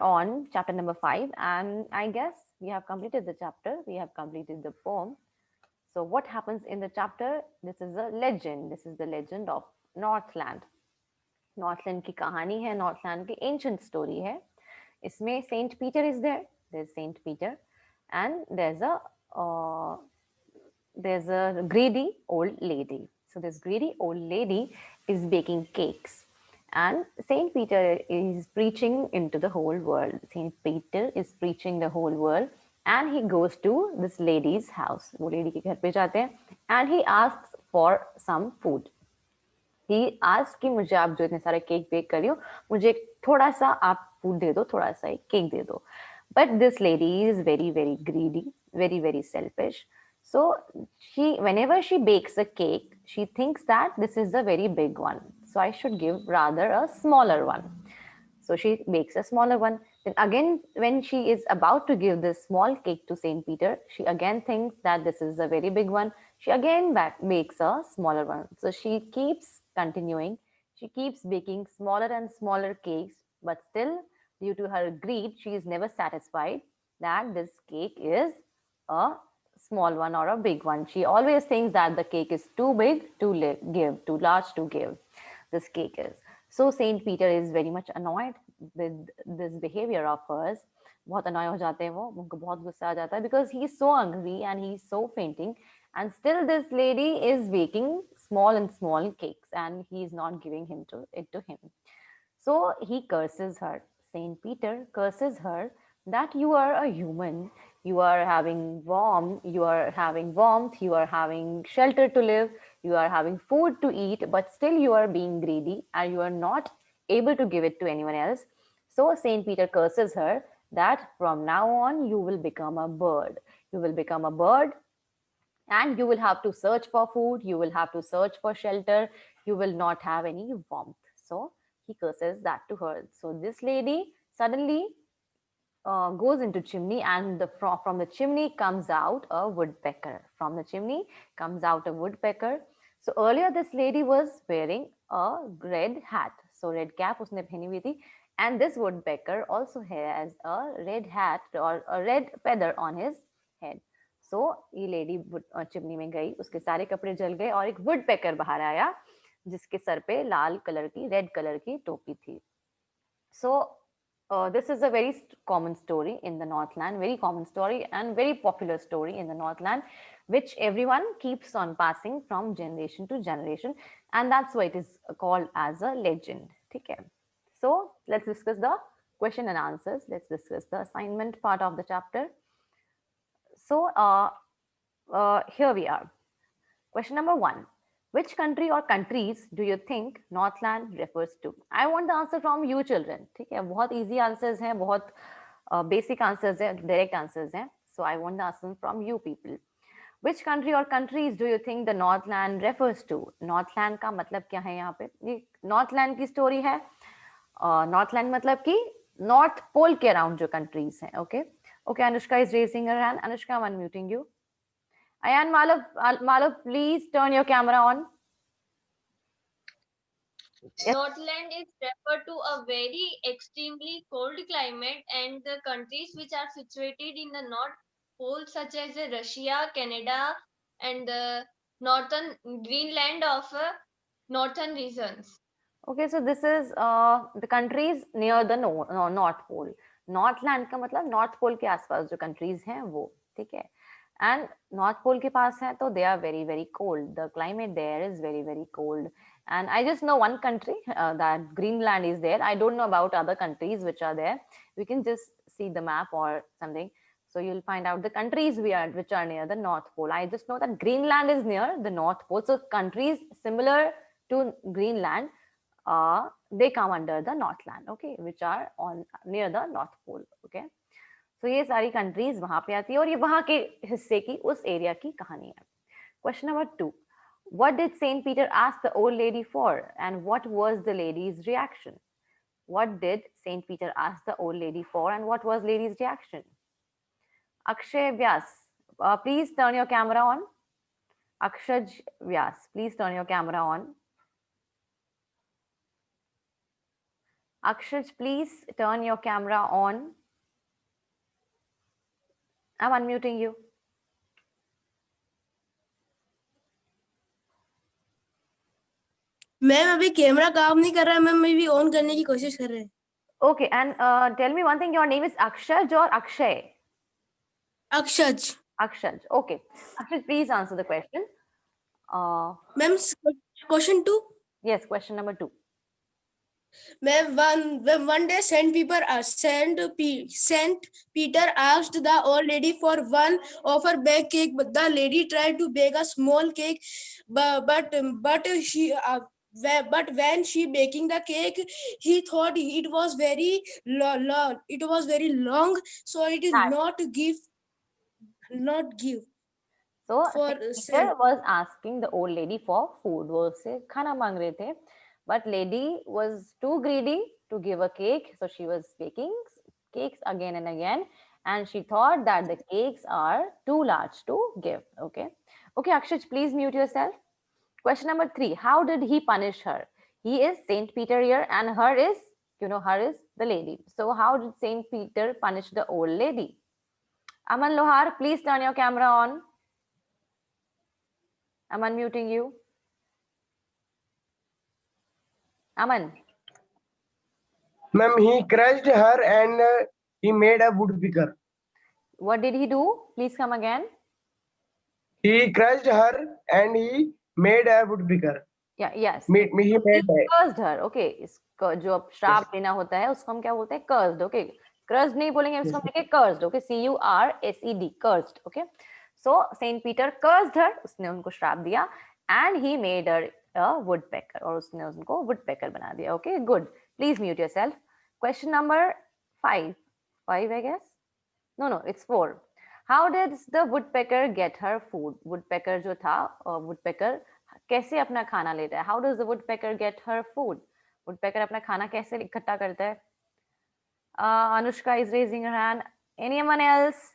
on chapter number 5, and I guess we have completed the chapter, we have completed the poem. So what happens in the chapter? This is a legend. This is the legend of Northland. Northland की कहानी है, Northland की ancient story है. इसमें saint Peter is there, there is saint Peter, and there's a greedy old lady. So this greedy old lady is baking cakes, and Saint Peter is preaching into the whole world. Saint Peter is preaching the whole world, and he goes to this lady's house. वो lady के घर पे जाते हैं, and he asks for some food. He asked कि मुझे आप जो इतने सारे केक बेक कर रही हो, मुझे थोड़ा सा आप फूड दे दो, थोड़ा सा केक दे दो. But this lady is very very greedy, very very selfish. So whenever she bakes a cake, she thinks that this is a very big one, so I should give rather a smaller one. So she makes a smaller one. Then again, when she is about to give this small cake to Saint Peter, she again thinks that this is a very big one. She again makes a smaller one. So she keeps continuing. She keeps baking smaller and smaller cakes, but still, due to her greed, she is never satisfied that this cake is a small one or a big one. She always thinks that the cake is too big to give, too large to give. This cake is. So Saint Peter is very much annoyed with this behavior of hers. बहुत annoy हो जाते हैं वो, उनको बहुत गुस्सा आ जाता है, because he is so angry and he is so fainting, and still this lady is baking small and small cakes and he is not giving it to him. So he curses her. Saint Peter curses her that you are a human, you are having warmth, you are having shelter to live, you are having food to eat, but still you are being greedy and you are not able to give it to anyone else. So Saint Peter curses her that from now on you will become a bird. You will become a bird and you will have to search for food, you will have to search for shelter, you will not have any warmth. So he curses that to her. So this lady suddenly goes into chimney, and from the chimney comes out a woodpecker. From the chimney comes out a woodpecker. So earlier this lady was wearing a red hat, so red cap उसने पहनी हुई थी, and this woodpecker also has a red hat or a red feather on his head. So ये lady chimney में गई, उसके सारे कपड़े जल गए और एक वुडपेकर बाहर आया जिसके सर पे लाल कलर की, रेड कलर की टोपी थी. So this is a very common story in the Northland, very common story and very popular story in the Northland, which everyone keeps on passing from generation to generation, and that's why it is called as a legend. Okay. So let's discuss the question and answers. Let's discuss the assignment part of the chapter. So here we are. Question number 1. Which country or countries do you think Northland refers to? I want the answer from you children. ठीक है, बहुत easy answers हैं, बहुत basic answers हैं, direct answers हैं. So I want the answer from you people. Which country or countries do you think the Northland refers to? Northland का मतलब क्या है यहाँ पे? ये Northland की story है. Northland मतलब कि North Pole के around जो countries हैं. Okay. Okay, Anushka is raising her hand. Anushka, I'm unmuting you. Ayan, Malav, please turn your camera on. Yes. Northland is referred to a very extremely cold climate, and the countries which are situated in the North Pole, such as Russia, Canada, and the northern Greenland of northern regions. Okay, so this is the countries near the North Pole. Northland का मतलब North Pole के आसपास जो countries हैं वो, ठीक है. And North Pole के पास हैं तो they are very very cold. The climate there is very very cold. And I just know one country that Greenland is there. I don't know about other countries which are there. We can just see the map or something. So you'll find out the countries which are near the North Pole. I just know that Greenland is near the North Pole. So countries similar to Greenland, they come under the Northland, okay, which are on near the North Pole, okay. So ये सारी countries वहां पे आती है और ये वहां के हिस्से की, उस area की कहानी है. Question number 2. What did Saint Peter ask the old lady for, and what was the lady's reaction? What did Saint Peter ask the old lady for, and what was lady's reaction? Akshay Vyas, please turn your camera on. Akshaj Vyas, please turn your camera on. Akshaj, please turn your camera on. I'm unmuting you. Ma'am अभी camera काम नहीं कर रहा है ma'am, मैं भी on करने की कोशिश कर रहे हैं. Okay, and tell me one thing. Your name is Akshaj or Akshay? अक्षज. Akshaj. Okay. Akshaj, please answer the question. Ma'am question 2. Yes, question number 2. Ma'am, one day Saint Peter asked the old lady for one of her baked cake. But the lady tried to bake a small cake, but when she baking the cake, he thought it was very long, so it is not give So for Peter was asking the old lady for food. वो उससे खाना मांग रहे थे, but lady was too greedy to give a cake, so she was baking cakes again and again, and she thought that the cakes are too large to give. Okay, Akshaj, please mute yourself. Question number 3. How did he punish her? He is Saint Peter here, and her is, her is the lady. So how did Saint Peter punish the old lady? Aman Lohar, please turn your camera on. I'm unmuting you. Aman. Ma'am, he crushed her and he made a woodpecker. What did he do? Please come again. He crushed her and he made a woodpecker. Yeah, yes. He made cursed her. Okay. इसको जो श्राप देना होता है उसको हम क्या बोलते हैं? Cursed. Okay. Cursed नहीं बोलेंगे, इसको हम लिखेंगे cursed. Okay. CURSED. Cursed. Okay. So Saint Peter cursed her. उसने उनको श्राप दिया and he made her a woodpecker. और उसने उनको woodpecker बना दिया. Okay. Good. Please mute yourself. Question number 5. 5, I guess. No, it's 4. How did the woodpecker get her food? Woodpecker जो था, woodpecker कैसे अपना खाना लेता है? How does the woodpecker get her food? Woodpecker अपना खाना कैसे इकट्ठा करता है? Anushka is raising her hand. Anyone else?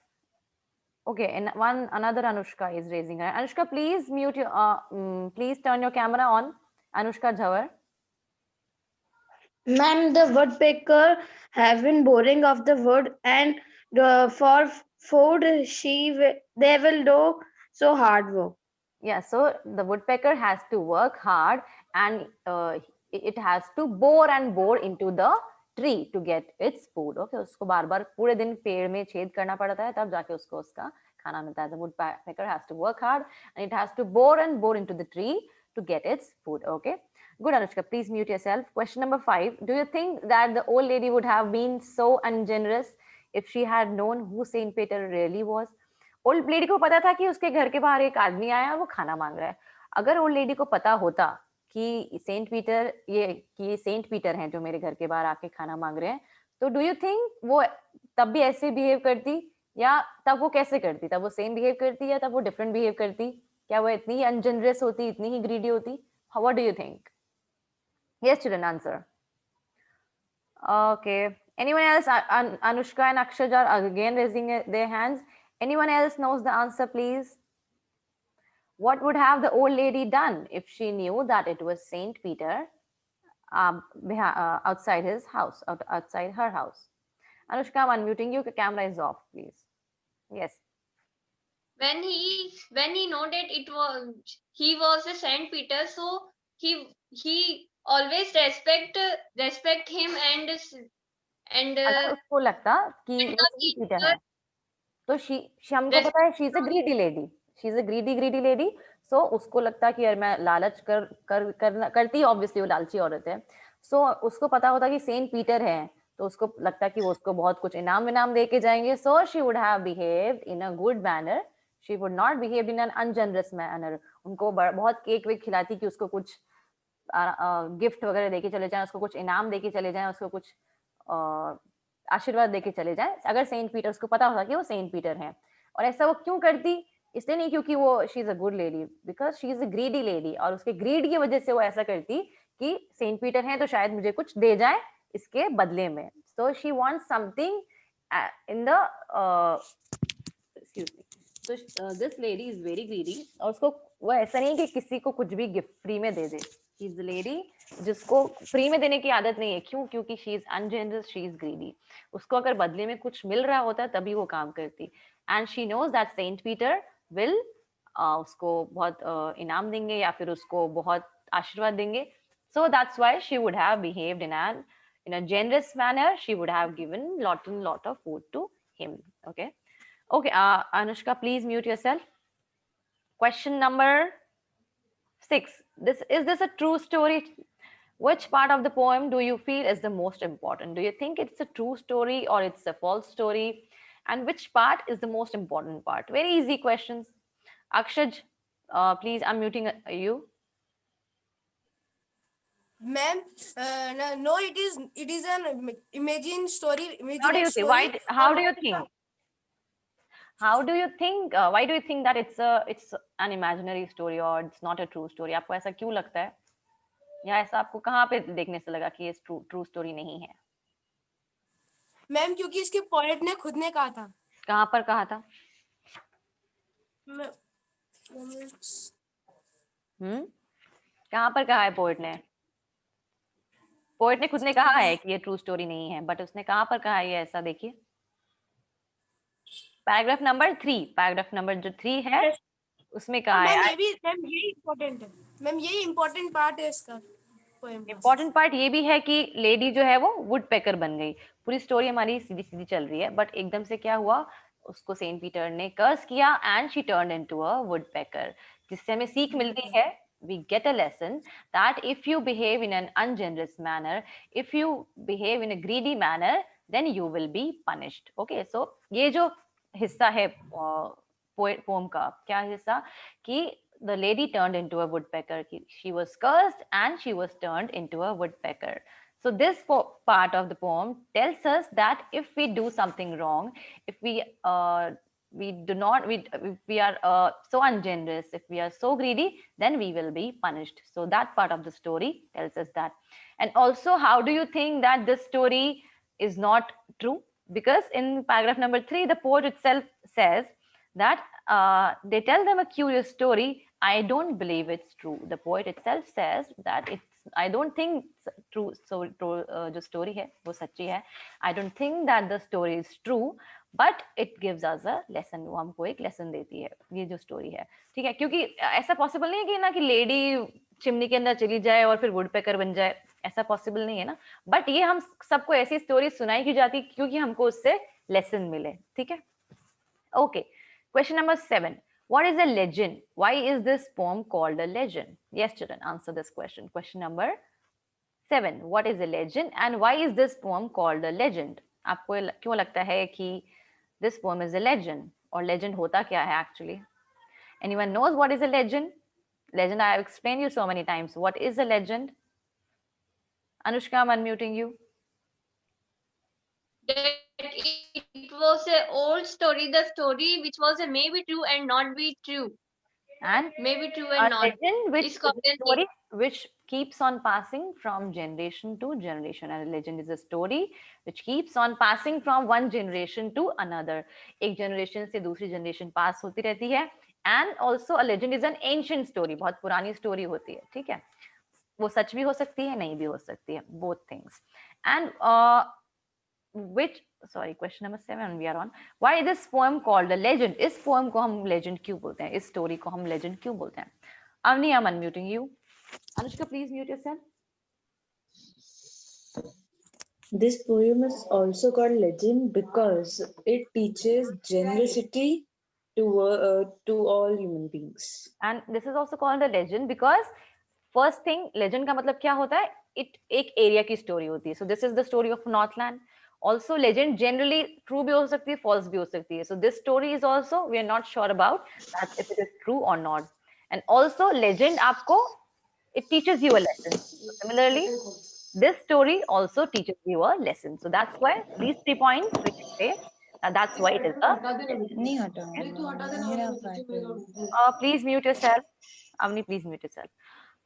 Okay, and another Anushka is raising her hand. Anushka, please mute your, please turn your camera on. Anushka Jhawar. Ma'am, the woodpecker have been boring of the wood, and for food they will do so hard work. Yeah, so the woodpecker has to work hard and it has to bore into the tree to get its food. Okay, उसको बार-बार पूरे दिन पेड़ में छेद करना पड़ता है तब जाके उसको उसका खाना मिलता है. The woodpecker has to work hard and it has to bore into the tree to get its food. Okay, good Anushka, please mute yourself. Question number 5. Do you think that the old lady would have been so ungenerous if she had known who Saint Peter really was? Old lady को पता था कि उसके घर के बाहर एक आदमी आया और वो खाना मांग रहा है. अगर ओल्ड लेडी को पता होता कि सेंट पीटर हैं जो मेरे घर के बाहर आके खाना मांग रहे हैं, तो डू यू थिंक वो तब भी ऐसे बिहेव करती या तब वो कैसे करती? तब वो सेम बिहेव करती या तब वो डिफरेंट बिहेव करती? क्या वो इतनी ही अनजेनरस होती, इतनी ही ग्रीडी होती? What do you think? Yes children, answer. Okay. Anyone else? Anushka and Akshaj are again raising their hands. Anyone else knows the answer, please? What would have the old lady done if she knew that it was Saint Peter outside his house, outside her house? Anushka, I'm unmuting you. The camera is off, please. Yes. When he know that he was a Saint Peter, so he always respect him अगर उसको लगता कि वो Saint Peter है तो हमको पता है she is a greedy lady. She is a greedy lady. So उसको लगता कि यार मैं लालच करती, ऑब्वियसली वो लालची औरत है. सो उसको पता होता कि सेंट पीटर है तो उसको लगता कि वो उसको बहुत कुछ इनाम विनाम दे के जाएंगे. So she would have behaved in a good manner. She would not behave in an ungenerous manner. उनको बहुत केक वेक खिलाती कि उसको कुछ गिफ्ट वगैरह देके चले जाएं, उसको कुछ इनाम देके चले जाएं, उसको कुछ आशीर्वाद देके चले जाएं. अगर सेंट पीटर उसको पता होता कि वो सेंट पीटर हैं. और ऐसा वो क्यों करती? इसलिए नहीं क्योंकि वो she is a good lady, because she is a greedy lady. और उसके ग्रीड की वजह से वो ऐसा करती कि सेंट पीटर हैं तो शायद मुझे कुछ दे जाए इसके बदले में. So she wants something in the excuse me. So this lady is very greedy. और उसको वो ऐसा नहीं कि किसी को कुछ भी गिफ्ट फ्री में दे दे. शी इज द लेडी जिसको फ्री में देने की आदत नहीं है. क्यों? क्योंकि she is ungenerous, she is greedy. उसको अगर बदले में कुछ मिल रहा होता तभी वो काम करती. And she knows that saint Peter will उसको बहुत इनाम देंगे या फिर उसको बहुत आशीर्वाद देंगे. So that's why she would have behaved in a generous manner. She would have given lot of food to him. Okay. Okay. Anushka, please mute yourself. Question number 6. This a true story? Which part of the poem do you feel is the most important? Do you think it's a true story or it's a false story? And which part is the most important part? Very easy questions. Akshaj, please, I'm muting you. Ma'am, no, it is an imagine story. How do you think? Story. How do you think? How do you think? Why do you think that it's an imaginary story or it's not a true story? आपको ऐसा क्यों लगता है? या ऐसा आपको कहाँ पे देखने से लगा कि ये true story नहीं है? मैम क्योंकि इसके पोएट ने खुद ने कहा था. कहाँ पर कहा था? कहाँ पर कहा है पोएट ने? पोएट ने खुद ने कहा है कि ये ट्रू स्टोरी नहीं है, बट उसने कहाँ पर कहा है ये ऐसा? देखिए पैराग्राफ नंबर 3. पैराग्राफ नंबर जो 3 है उसमें कहा है. मैम ये इम्पोर्टेंट है. मैम ये इम्पोर्टेंट पार्ट है इसका. इम्पोर्टेंट पार्ट ये भी है कि लेडी जो है वो वुड पैकर बन गई. पूरी स्टोरी हमारी सीधी सीधी चल रही है, बट एकदम से क्या हुआ, उसको सेंट पीटर ने कर्स किया and she turned into a woodpecker. जिससे हमें सीख मिलती है, we get a lesson that if you behave in an ungenerous manner, if you behave in a greedy manner, then you will be punished. Okay, so ये जो हिस्सा है poem का, क्या हिस्सा, कि the lady turned into a woodpecker. She was cursed and she was turned into a woodpecker. So this part of the poem tells us that if we do something wrong, if we are so ungenerous, if we are so greedy, then we will be punished. So that part of the story tells us that. And also, how do you think that this story is not true? Because in paragraph number 3, the poet itself says that they tell them a curious story. I don't believe it's true. The poet itself says that I don't think it's true. So जो story है वो सच्ची है. I don't think that the story is true, but it gives us a lesson. वो हमको एक lesson देती है ये जो story है. ठीक है, क्योंकि ऐसा possible नहीं है कि ना कि lady चिमनी के अंदर चली जाए और फिर woodpecker बन जाए. ऐसा possible नहीं है ना. But ये हम सबको ऐसी story सुनाई की जाती क्योंकि हमको उससे lesson मिले. ठीक है. Okay. Question number 7. What is a legend? Why is this poem called a legend? Yes, children, answer this question. Question number 7. What is a legend and why is this poem called a legend? आपको क्यों लगता है कि this poem is a legend? और legend होता क्या है actually? Anyone knows what is a legend? Legend, I have explained you so many times. What is a legend? Anushka, I'm unmuting you. That it was an old story, the story which was a maybe true and not be true. And maybe true and not. Legend which is called a story which keeps on passing from generation to generation. And a legend is a story which keeps on passing from one generation to another. एक generation से दूसरी generation pass होती रहती है. And also a legend is an ancient story. बहुत पुरानी story होती है. ठीक है, वो सच भी हो सकती है, नहीं भी हो सकती है. Both things. And question number 7 we are on. Why this poem called a legend? इस poem को हम legend क्यों बोलते हैं? इस story को हम legend क्यों बोलते हैं? Avni, I'm unmuting you. Anushka, please mute yourself. This poem is also called legend because it teaches generosity to all human beings. And this is also called a legend because first thing, legend का मतलब क्या होता है? It एक area की story होती है. So this is the story of Northland. Also, legend generally true भी हो सकती है, false भी हो सकती है. So this story is also, we are not sure about that if it is true or not. And also, legend आपको, it teaches you a lesson. So similarly, this story also teaches you a lesson. So that's why these 3 points we can say that's why it is a please mute yourself. Avni, please mute yourself.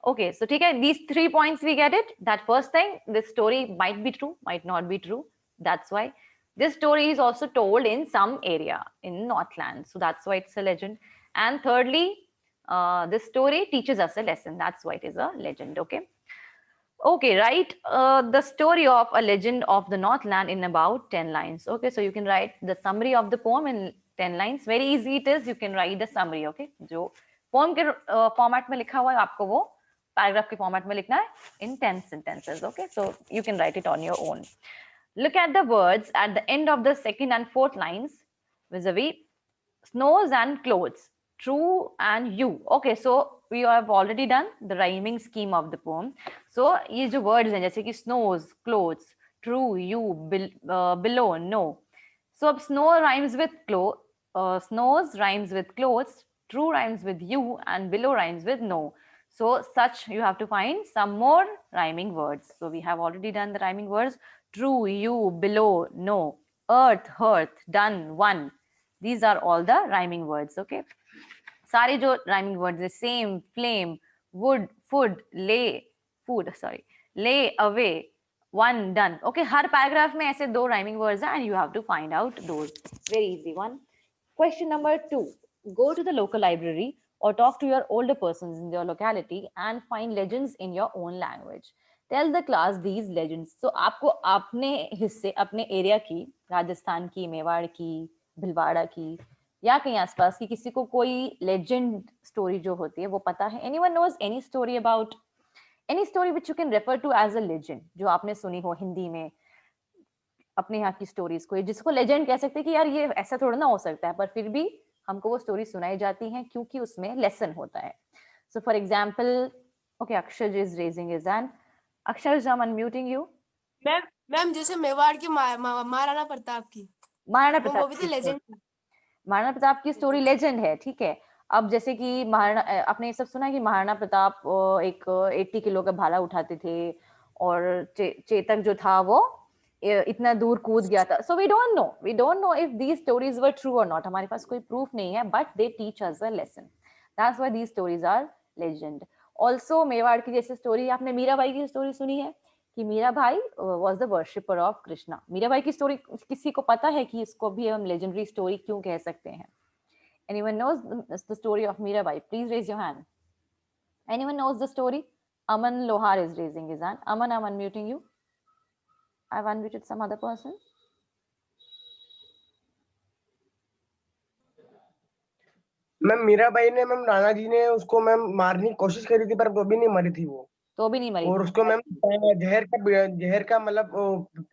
Okay, so ठीक है, these 3 points we get it. That first thing, this story might be true, might not be true. That's why this story is also told in some area in Northland. So that's why it's a legend. And thirdly, this story teaches us a lesson. That's why it is a legend. Okay. Okay, write the story of a legend of the Northland in about 10 lines. Okay, so you can write the summary of the poem in 10 lines. Very easy it is. You can write the summary. Okay, जो poem के format में लिखा हुआ है आपको वो paragraph के format में लिखना है in 10 sentences. Okay, so you can write it on your own. Look at the words at the end of the second and fourth lines vis-a-vis snows and clothes, true and you. Okay, so we have already done the rhyming scheme of the poem. So ये जो words हैं जैसे कि snows, clothes, true, you, below, no. So अब snow rhymes with snows rhymes with clothes, true rhymes with you, and below rhymes with no. So such you have to find some more rhyming words. So we have already done the rhyming words: true, you, below, no, earth, hearth, done, one. These are all the rhyming words. Okay. सारे जो rhyming words है same, flame, wood, food, lay away, one, done. Okay, हर paragraph में ऐसे दो rhyming words हैं and you have to find out those. Very easy one. Question number 2. Go to the local library or talk to your older persons in your locality and find legends in your own language. Tell the class these legends. So आपको अपने हिस्से अपने area की, राजस्थान की, मेवाड़ की, भिलवाड़ा की या कहीं आसपास की किसी को कोई लेजेंड स्टोरी जो होती है वो पता है? Anyone knows any story about any story which you can refer to as a legend, जो आपने सुनी हो हिंदी में अपने यहाँ की स्टोरीज को, जिसको लेजेंड कह सकते हैं कि यार ये ऐसा थोड़ा ना हो सकता है, पर फिर भी हमको वो स्टोरी सुनाई जाती है क्योंकि उसमें लेसन होता है. सो फॉर एग्जाम्पल, ओके, अक्षर इज रेजिंग हिज हैंड. अक्षर, I am unmuting you. Ma'am जैसे मेवाड़ की महाराणा प्रताप की, महाराणा वो प्रताप भी तो की लेजेंड. महाराणा प्रताप की स्टोरी लेजेंड है, ठीक है. अब जैसे कि महाराणा, आपने ये सब सुना है कि महाराणा प्रताप एक 80 किलो का भाला उठाते थे और चेतक जो था वो इतना दूर कूद गया था. So we don't know if these stories were true और नॉट. हमारे पास कोई प्रूफ नहीं है, but they teach us a lesson. That's why these stories are legend. Also Mewar की जैसे स्टोरी, आपने मीराबाई की स्टोरी सुनी है कि Mirabai was the worshipper of Krishna. Mirabai की स्टोरी किसी को पता है कि इसको भी हम लेजेंडरी स्टोरी क्यों कह सकते हैं? Anyone knows the story of Mirabai? Please raise your hand. Anyone knows the story? Aman Lohar is raising his hand. Aman, I'm unmuting you. I've unmuted some other person. Ma'am Mirabai ने, ma'am Rana ji ने उसको ma'am मारने की कोशिश करी थी, पर वो भी नहीं मरी थी वो. तो भी नहीं मरी और थी. उसको मैम जहर का मतलब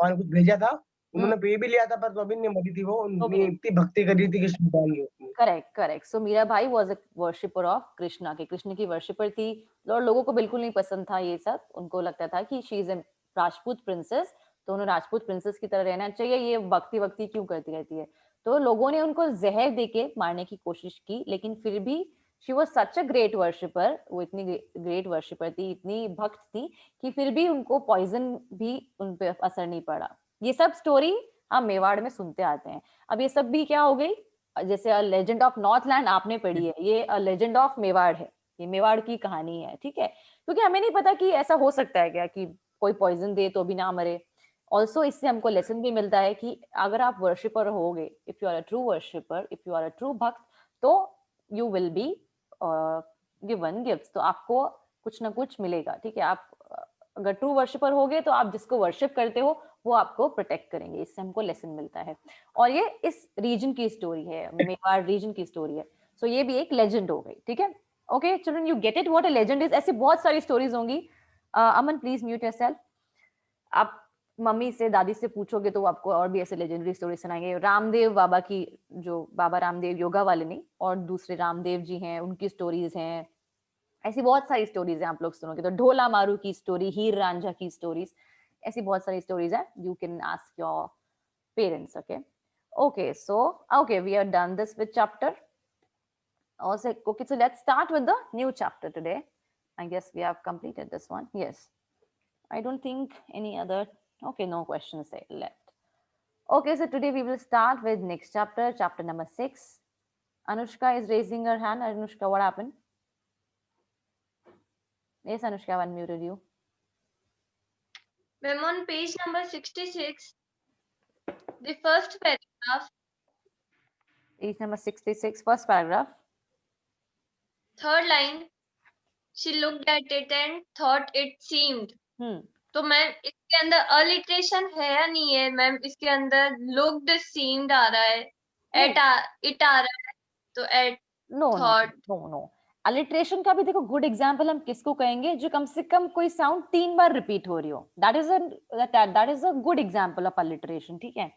कुछ भेजा था, उन्होंने पी भी लिया था, पर तो भी नहीं मरी थी वो. इतनी भक्ति करी थी कृष्ण भगवान की उसने. Correct. So Mirabai was a worshipper of Krishna, के कृष्ण की वर्शिपर थी. और लोगों को बिल्कुल नहीं पसंद था ये सब. उनको लगता था कि she is a Rajput princess, तो उन्हें राजपूत प्रिंसेस की तरह रहना चाहिए, ये भक्ति क्यों करती रहती है. तो लोगों ने उनको जहर देके मारने की कोशिश की, लेकिन फिर भी she was such a great worshipper. वो इतनी ग्रेट वर्शिपर थी, इतनी भक्त थी कि फिर भी उनको पॉइजन भी उन पे असर नहीं पड़ा. ये सब स्टोरी हम मेवाड़ में सुनते आते हैं. अब ये सब भी क्या हो गई, जैसे लेजेंड ऑफ नॉर्थलैंड आपने पढ़ी है, ये लेजेंड ऑफ मेवाड़ है, ये मेवाड़ की कहानी है, ठीक है. क्योंकि हमें नहीं पता कि ऐसा हो सकता है क्या कि कोई पॉइजन दे तो भी ना मरे. ऑल्सो इससे हमको लेसन भी मिलता है कि अगर आप वर्शिपर होगे, if you are a true worshipper, if you are a true भक्त, तो you will be given gifts. तो आपको कुछ ना कुछ मिलेगा, ठीक है. आप अगर ट्रू वर्शिपर होगे तो आप जिसको वर्शिप करते हो वो आपको प्रोटेक्ट करेंगे. इससे हमको लेसन मिलता है. और ये इस रीजन की स्टोरी है, मेवाड़ रीजन की स्टोरी है. सो ये भी एक लेजेंड हो गई, ठीक है. Okay children, you get it what a legend is. ऐसी बहुत सारी स्टोरीज होंगी. अमन, प्लीज म्यूट योरसेल्फ. आप मम्मी से, दादी से पूछोगे तो वो आपको और भी ऐसे लेजेंडरी स्टोरी सुनाएंगे. रामदेव बाबा की, जो बाबा रामदेव योगा वाले नहीं, और दूसरे रामदेव जी हैं, उनकी स्टोरीज हैं. ऐसी बहुत सारी स्टोरीज हैं, आप लोग सुनोगे तो. ढोला मारू की स्टोरी, हीर रांझा की स्टोरीज, ऐसी बहुत सारी स्टोरीज है. You can ask your parents. Okay so okay, we are done this with chapter. Also, okay, so let's start with the new chapter today. I guess we have completed this one. Yes, I don't think any other. Okay, no questions left. Okay, so today we will start with next chapter, chapter number 6. Anushka is raising her hand. Anushka, what happened? Yes, Anushka, I unmuted you. Ma'am, on page number 66, the first paragraph. Page number 66, first paragraph. third line, she looked at it and thought it seemed. तो ma'am इसके अंदर alliteration है या नहीं है ma'am? इसके अंदर looked seemed आ रहा है, एट इट आ रहा है, तो at no no thought. No no, alliteration का भी देखो गुड एग्जांपल हम किसको कहेंगे, जो कम से कम कोई साउंड 3 बार रिपीट हो रही हो, that is a good example of alliteration, ठीक है।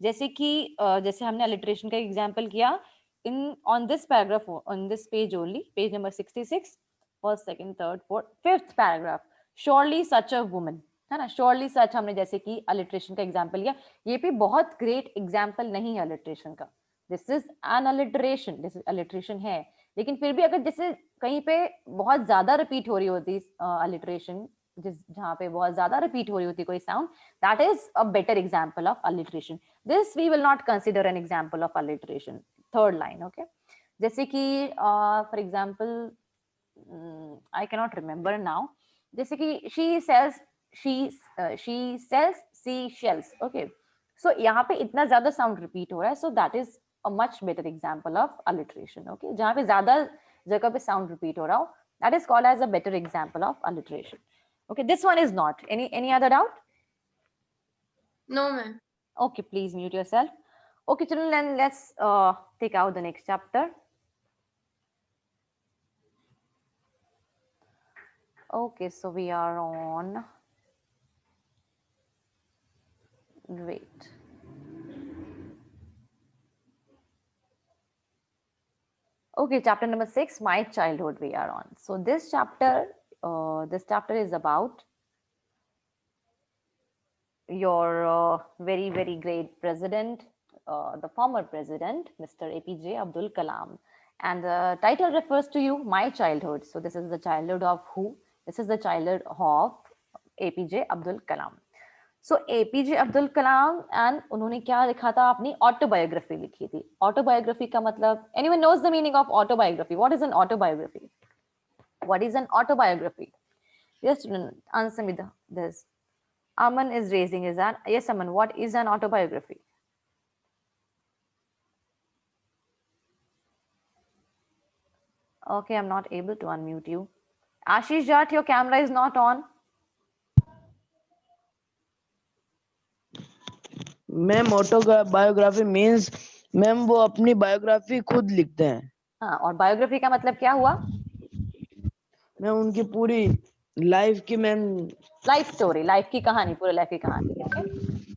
जैसे कि जैसे हमने अलिट्रेशन का एग्जांपल किया in on this paragraph, on this page only, page number 66, first second third fourth fifth paragraph, surely such a woman, है ना, श्योरली सच हमने जैसे कि अलिट्रेशन का एग्जांपल लिया, ये भी बहुत ग्रेट एग्जांपल नहीं है अलिट्रेशन का, this is an alliteration, this alliteration है, लेकिन फिर भी अगर जैसे कहीं पे बहुत ज्यादा रिपीट हो रही होती अलिटरेशन, जहाँ पे बहुत ज्यादा रिपीट हो रही होती कोई sound, that is a better example of alliteration, this we will not consider an example of alliteration, third line, okay. जैसे कि for example I can not remember now, जैसे कि she sells seashells, okay, so यहाँ पे इतना ज्यादा sound repeat हो रहा है, so that is a much better example of alliteration, okay, जहाँ पे ज्यादा जगह पे साउंड रिपीट हो रहा हो, that is called as a better example of alliteration, okay, this one is not. Any other doubt? No ma'am. Okay, please mute yourself. Okay children, then let's take out the next chapter. Okay, so we are on, wait, okay, chapter number 6, my childhood, we are on. So this chapter is about your very, very great president, the former president, Mr. APJ Abdul Kalam. And the title refers to you, my childhood. So this is the childhood of who? This is the childhood of APJ Abdul Kalam. So APJ Abdul Kalam, and उन्होंने क्या लिखा था, अपनी autobiography लिखी थी। Autobiography का मतलब, anyone knows the meaning of autobiography? What is an autobiography? What is an autobiography? Yes, answer me this. Aman is raising his hand. Yes, Aman, what is an autobiography? Okay, I'm not able to unmute you. Ashish Jat, your camera is not on. Ma'am autobiography means ma'am वो अपनी biography खुद लिखते हैं। हाँ, और biography का मतलब क्या हुआ? मैम उनकी पूरी लाइफ की मैम लाइफ स्टोरी, लाइफ की कहानी, पूरी लाइफ की कहानी। Okay,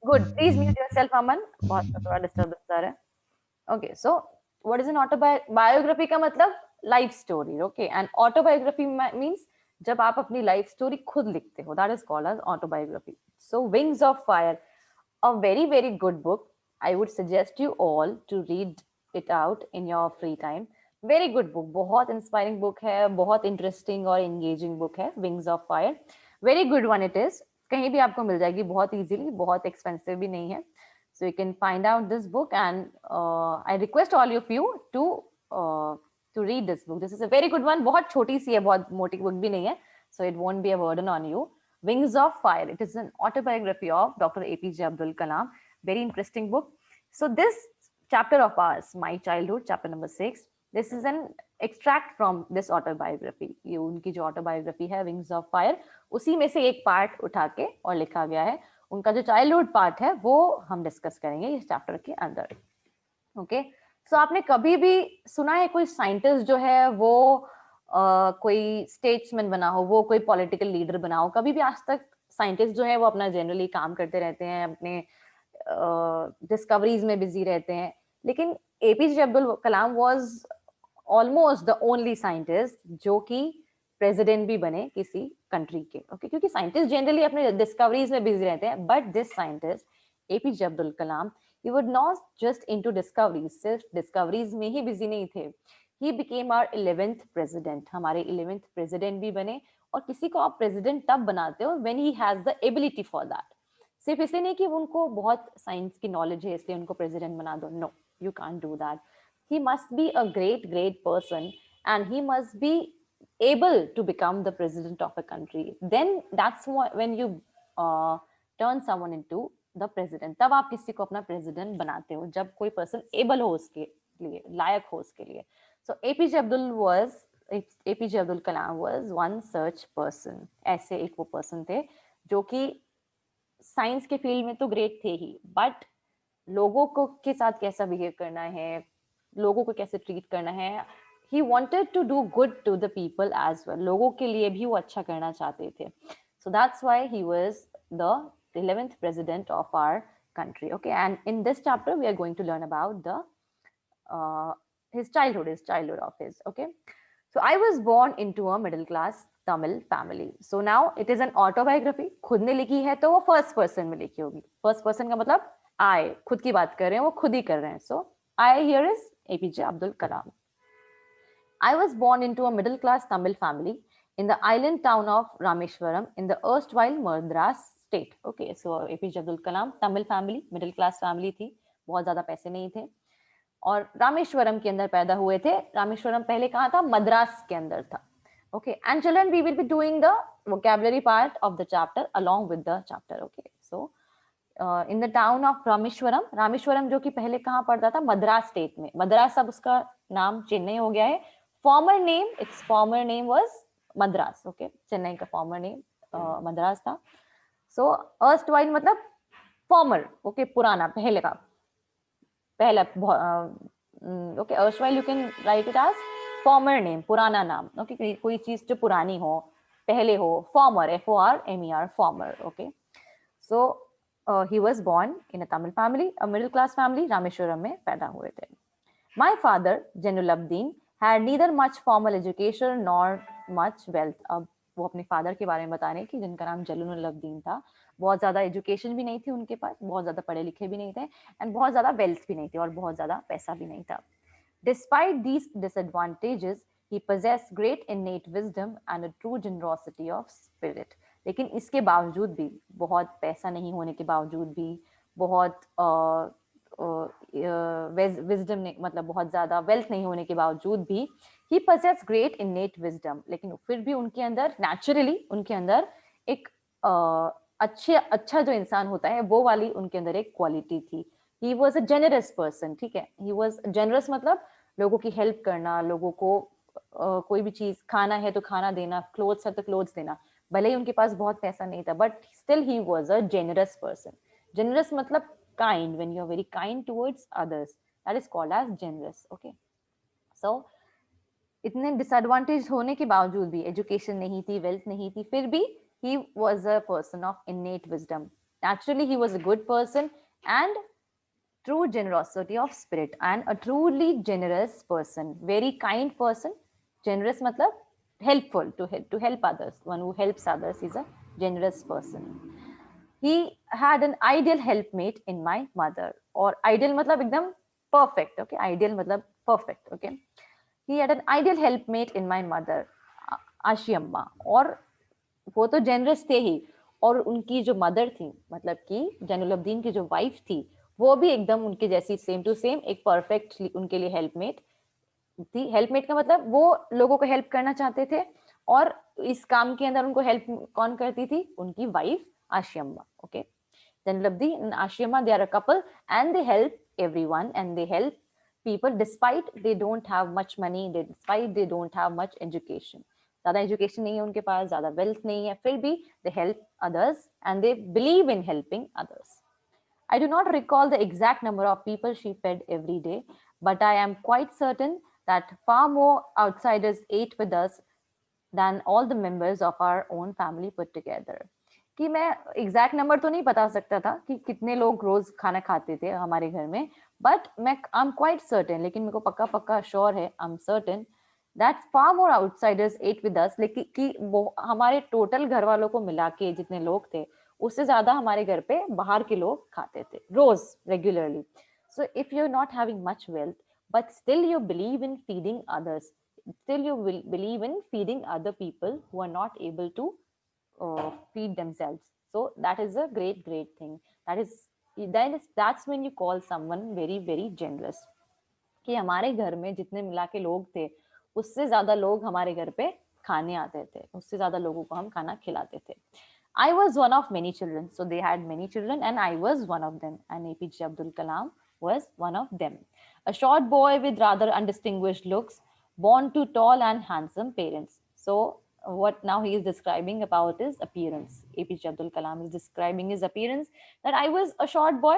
good, please mute yourself Aman, बहुत थोड़ा डिस्टर्बेंस आ रहा है। Okay, so what is an autobiography का मतलब life story, okay, and autobiography means जब आप अपनी लाइफ स्टोरी खुद लिखते हो, that is called as autobiography. So wings of fire, a very, very good book. I would suggest you all to read it out in your free time. Very good book, बहुत inspiring book है, बहुत interesting और engaging book है, Wings of Fire. Very good one it is. कहीं भी आपको मिल जाएगी बहुत easily, बहुत expensive भी नहीं है. So you can find out this book, and I request all of you to read this book. This is a very good one. बहुत छोटी सी है, बहुत मोटी book भी नहीं है, so it won't be a burden on you. Wings of Fire. It is an autobiography of Dr. APJ Abdul Kalam. Very interesting book. So this chapter of ours, My Childhood, chapter number 6, this is an extract from this autobiography. ये उनकी जो autobiography है, Wings of Fire, उसी में से एक part उठा के और लिखा गया है। उनका जो childhood part है वो हम discuss करेंगे इस chapter के अंदर। Okay? So आपने कभी भी सुना है कोई scientist जो है वो कोई स्टेट्समैन बना हो, वो कोई पॉलिटिकल लीडर बना हो? कभी भी आज तक साइंटिस्ट जो है वो अपना जनरली काम करते रहते हैं, अपने डिस्कवरीज में बिजी रहते हैं, लेकिन APJ Abdul Kalam was almost the only scientist जो कि प्रेसिडेंट भी बने किसी कंट्री के, ओके, क्योंकि साइंटिस्ट जनरली अपने डिस्कवरीज में बिजी रहते हैं, but this scientist APJ Abdul Kalam, he was not just into discoveries, सिर्फ डिस्कवरीज में ही बिजी नहीं थे, he became our 11th president, हमारे 11th president भी बने। और किसी को आप president तब बनाते हो when he has the ability for that, सिर्फ इसलिए नहीं कि उनको बहुत साइंस की नॉलेज है इसलिए उनको president बना दो, no, you can't do that. He must be a great person and he must be able to become the president of a country. Then that's when you turn someone into the president. तब आप किसी को अपना president बनाते हो जब कोई person able हो उसके लिए, लायक हो उसके लिए। So APJ Abdul was APJ Abdul Kalam was one such person. ऐसे एक वो person थे जो कि साइंस के फील्ड में तो ग्रेट थे ही, बट लोगों को के साथ कैसा बिहेव करना है, लोगों को कैसे ट्रीट करना है, he wanted to do good to the people as well. लोगों के लिए भी वो अच्छा करना चाहते थे. So that's why he was the 11th president of our country. Okay, and in this chapter we are going to learn about the his childhood of his. Okay, so I was born into a middle class Tamil family. So now it is an autobiography. खुद ने लिखी है तो वो first person में लिखी होगी. First person का मतलब I, खुद की बात कर रहे हैं, वो खुद ही कर रहे हैं. So I here is APJ Abdul Kalam. I was born into a middle class Tamil family in the island town of Rameshwaram in the erstwhile Madras state. Okay, so APJ Abdul Kalam, Tamil family, middle class family थी, बहुत ज्यादा पैसे नहीं थे, और रामेश्वरम के अंदर पैदा हुए थे. रामेश्वरम पहले कहाँ था? मद्रास के अंदर था. Okay, and children, we will be doing the vocabulary part of the chapter along with the chapter. Okay, so in the town of Rameswaram, Rameswaram जो कि पहले कहाँ पड़ता था? मद्रास स्टेट में. मद्रास अब उसका नाम चेन्नई हो गया है. Former name, its former name was Madras. Okay, Chennai का former name मद्रास था. So erstwhile मतलब former. Okay, पुराना, पहले का, पहला. Okay, erstwhile you can write it as former name, पुराना नाम. Okay, कोई चीज जो पुरानी हो, पहले हो, former, FORMER, former. Okay, so he was born in a Tamil family, a middle class family. Rameswaram में पैदा हुए थे. My father, Jainulabdin, had neither much formal education nor much wealth. अब वो अपने फादर के बारे में बता रहे हैं कि जिनका नाम जैनुलब्दीन था. बहुत ज्यादा एजुकेशन भी नहीं थी उनके पास, बहुत ज्यादा पढ़े लिखे भी नहीं थे, एंड बहुत ज्यादा वेल्थ भी नहीं थी, और बहुत ज्यादा पैसा भी नहीं था. Despite these disadvantages, he possessed great innate wisdom and a true generosity of spirit. लेकिन इसके बावजूद भी, बहुत पैसा नहीं होने के बावजूद भी, बहुत विजडम मतलब बहुत ज्यादा वेल्थ नहीं होने के बावजूद भी, he possessed great innate wisdom. लेकिन फिर भी उनके अंदर naturally, उनके अंदर एक अच्छा जो इंसान होता है वो वाली उनके अंदर एक क्वालिटी थी. He was a generous person. ठीक है, he was generous मतलब लोगों की हेल्प करना, लोगों को कोई भी चीज खाना है तो खाना देना, क्लोथ्स है तो क्लोथ्स देना. भले ही उनके पास बहुत पैसा नहीं था, but still he was a generous person. Generous मतलब kind. When you are very kind towards others, that is called as generous. Okay, so इतने डिसएडवांटेज होने के बावजूद भी, एजुकेशन नहीं थी, वेल्थ नहीं थी, फिर भी he was a person of innate wisdom. Naturally he was a good person and true generosity of spirit, and a truly generous person, very kind person. Generous मतलब helpful, to help others. One who helps others is a generous person. He had an ideal helpmate in my mother. और ideal मतलब एकदम perfect. Okay, ideal मतलब perfect. Okay, he had an ideal helpmate in my mother, आशी अम्मा. और वो तो generous थे ही, और उनकी जो मदर थी, मतलब कि जैनुलब्दीन की जो वाइफ थी, वो भी एकदम उनके जैसी, सेम टू सेम, एक परफेक्ट उनके लिए हेल्पमेट थी. हेल्पमेट का मतलब वो लोगों को हेल्प करना चाहते थे, और इस काम के अंदर उनको हेल्प कौन करती थी? उनकी वाइफ आशी अम्मा. Okay, Jainullabdin and Ashi Amma, they are a couple, and they help everyone, and they help people despite they don't have much money, despite they don't have much education. ज्यादा education नहीं है उनके पास, ज्यादा wealth नहीं है, फिर भी they help others and they believe in helping others. I do not recall the exact number of people she fed every day, but I am quite certain that far more outsiders ate with us than all the members of our own family put together. कि मैं exact number तो नहीं बता सकता था कि कितने लोग रोज खाना खाते थे हमारे घर में, बट मैं आई एम क्वाइट सर्टेन, लेकिन मेरे को पक्का पक्का श्योर है, I am certain that far more outsiders at with us. लेकिन कि हमारे टोटल घर वालों को मिला के जितने लोग थे, उससे ज्यादा हमारे घर पे बाहर के लोग खाते थे रोज regularly. So if you are not having much wealth but still you believe in feeding others, still you will believe in feeding other people who are not able to feed themselves. So that is a great thing. That's when you call someone very generous. कि हमारे घर में जितने मिला के लोग थे, उससे ज्यादा लोग हमारे घर पे खाने आते थे, उससे ज्यादा लोगों को हम खाना खिलाते थे. I was one of many children, so they had many children and I was one of them, and APJ Abdul Kalam was one of them. A short boy with rather undistinguished looks, born to tall and handsome parents. So what now he is describing about his appearance. APJ Abdul Kalam is describing his appearance, that I was a short boy,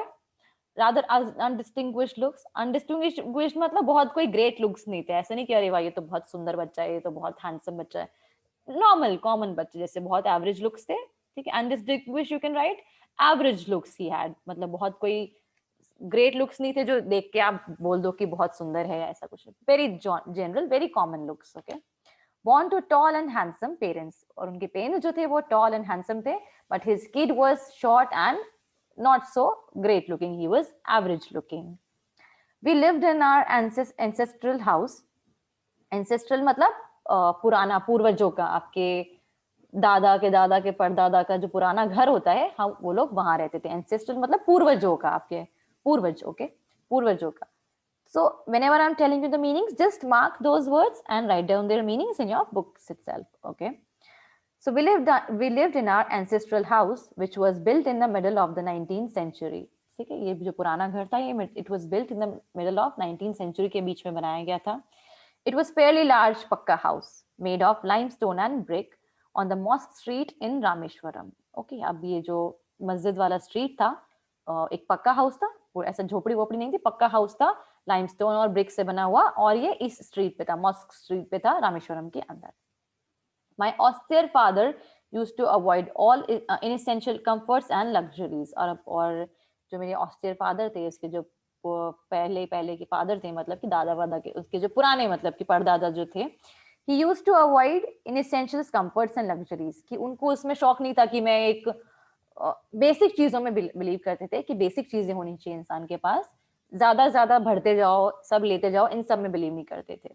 rather undistinguished looks. Undistinguished मतलब बहुत कोई great looks नहीं थे, ऐसा नहीं कि अरे भाई ये तो बहुत सुंदर बच्चा है, ये तो बहुत handsome बच्चा है, नॉर्मल कॉमन बच्चे जैसे, बहुत एवरेज लुक्स थे, ठीक है. Undistinguished you can write average looks he had, मतलब बहुत कोई ग्रेट लुक्स नहीं थे जो देख के आप बोल दो कि बहुत सुंदर है, ऐसा कुछ. Very general, very common looks. Okay. born to tall and handsome parents, और उनके पेरेंट्स जो थे वो tall and handsome थे, but his kid was short and not so great looking, he was average looking. We lived in our ancestral house. Ancestral मतलब पुराना, पूर्वजों का, आपके दादा के परदादा का जो पुराना घर होता है, हम वो लोग वहां रहते थे. एंसेस्ट्रल मतलब पूर्वजों का, आपके पूर्वज. ओके, पूर्वजों का. So whenever I'm telling you the meanings, just mark those words and write down their meanings in your books itself. Okay. So we lived in our ancestral house, which was built in the middle of the 19th century. ठीक है, ये जो पुराना घर था, ये it was built in the middle of 19th century के बीच में बनाया गया था. It was fairly large pakka house made of limestone and brick on the mosque street in Rameshwaram. Okay, अब ये जो मस्जिद वाला स्ट्रीट था, एक पक्का हाउस था, वो ऐसा झोपड़ी वोपड़ी नहीं थी, पक्का हाउस था, लाइमस्टोन और ब्रिक से बना हुआ, और ये इस स्ट्रीट पे था, मॉस्क स्ट्रीट पे था, रामेश्वरम के अंदर. My austere father used to avoid all inessential comforts and luxuries. और जो मेरे austere father थे, उसके जो पहले के फादर थे, मतलब कि दादा वादा के, उसके जो पुराने मतलब कि परदादा जो थे, he used to avoid inessential comforts and luxuries, कि उनको उसमें शौक नहीं था कि मैं एक बेसिक चीजों में बिलीव करते थे कि बेसिक चीजें होनी चाहिए इंसान के पास, ज्यादा भरते जाओ, सब लेते जाओ, इन सब में बिलीव नहीं करते थे.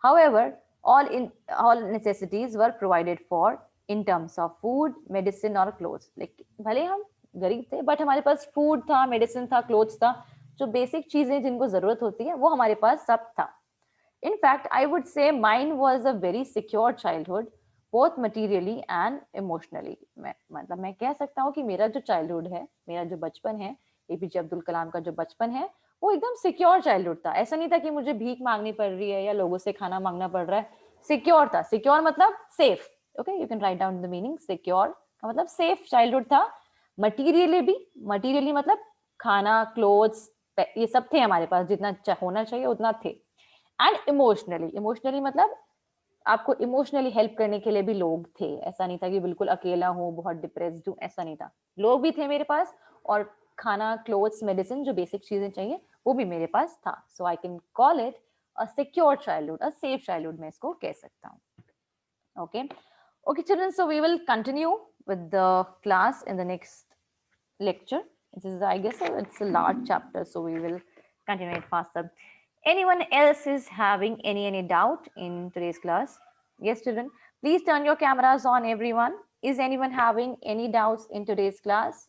However, all necessities were provided for in terms of food, medicine or clothes. Like भले हम गरीब थे, बट हमारे पास फूड था, मेडिसिन था, क्लोथ्स था, जो बेसिक चीजें जिनको जरूरत होती है वो हमारे पास सब था. In fact, I would say mine was a very secure childhood, both materially and emotionally. मतलब मैं कह सकता हूँ कि मेरा जो चाइल्डहुड है, मेरा जो बचपन है, एपीजे अब्दुल कलाम का जो बचपन है, वो एकदम सिक्योर चाइल्डहुड था. ऐसा नहीं था कि मुझे भीख मांगनी पड़ रही है या लोगों से खाना मांगना पड़ रहा है. सिक्योर था. सिक्योर मतलब safe. Okay, you can write down the meaning. Secure का मतलब सेफ चाइल्डहुड था. मटीरियली भी, मटीरियली मतलब खाना, क्लोथ्स, ये सब थे हमारे पास, जितना होना चाहिए उतना थे. एंड इमोशनली मतलब आपको इमोशनली हेल्प करने के लिए भी लोग थे. ऐसा नहीं था कि बिल्कुल अकेला हूँ, बहुत डिप्रेस्ड हूँ, ऐसा नहीं था. लोग भी थे मेरे पास, और खाना, क्लोथ्स, मेडिसिन, जो बेसिक चीजें चाहिए वो भी मेरे पास था. So I can call it a secure childhood, a safe childhood, मैं इसको कह सकता हूँ. Okay children, so we will continue with the class in the next lecture. This is, I guess, it's a large chapter, so we will continue it faster. Anyone else is having any doubt in today's class? Yes children, please turn your cameras on, everyone. Is anyone having any doubts in today's class?